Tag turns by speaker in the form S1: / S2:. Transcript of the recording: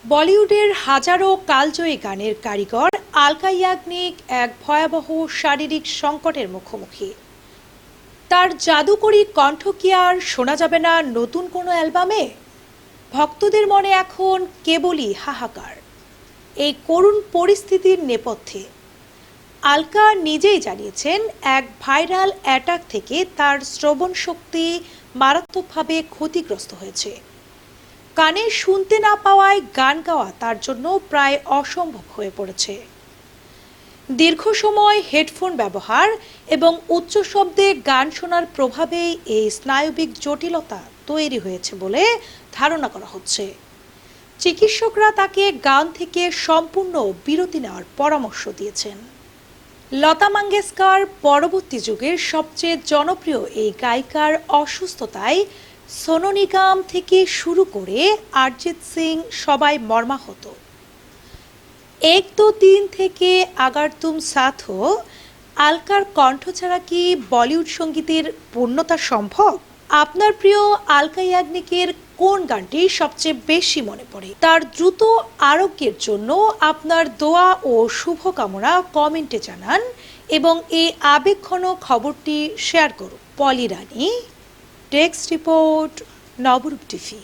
S1: বলিউডের হাজারো কালজয়ী গানের কারিগর আলকা ইয়াগনিক এক ভয়াবহ শারীরিক সংকটের মুখোমুখি। তার জাদুকরী কণ্ঠ কি আর শোনা যাবে না নতুন কোনো অ্যালবামে? ভক্তদের মনে এখন কেবলই হাহাকার। এই করুণ পরিস্থিতির নেপথ্যে আলকা নিজেই জানিয়েছেন, এক ভাইরাল অ্যাটাক থেকে তার শ্রবণ শক্তি মারাত্মকভাবে ক্ষতিগ্রস্ত হয়েছে। কানে শুনতে না পাওয়ায় গান গাওয়া তার জন্য প্রায় অসম্ভব হয়ে পড়েছে। দীর্ঘ সময় হেডফোন ব্যবহার এবং উচ্চ শব্দে গান শোনার প্রভাবেই এই স্নায়বিক জটিলতা তৈরি হয়েছে বলে ধারণা করা হচ্ছে। চিকিৎসকরা তাকে গান থেকে সম্পূর্ণ বিরতি নেওয়ার পরামর্শ দিয়েছেন। লতা মঙ্গেশকর পরবর্তী যুগের সবচেয়ে জনপ্রিয় এই গায়িকার অসুস্থতায় সোনু নিগম থেকে শুরু করে অরিজিৎ সিং সবাই মর্মাহত। এক দো তিন থেকে আগার তুম সাথ হো, আলকার কণ্ঠ ছাড়া কি বলিউড সঙ্গীতের পূর্ণতা সম্ভব? আপনার প্রিয় আলকা ইয়াগনিকের কোন গানটি সবচেয়ে বেশি মনে পড়ে? তার দ্রুত আরোগ্যের জন্য আপনার দোয়া ও শুভকামনা কমেন্টে জানান এবং এই আবেগঘন খবরটি শেয়ার করুন। পলি রানী, ডেস্ক রিপোর্ট, নবরূপ টিভি।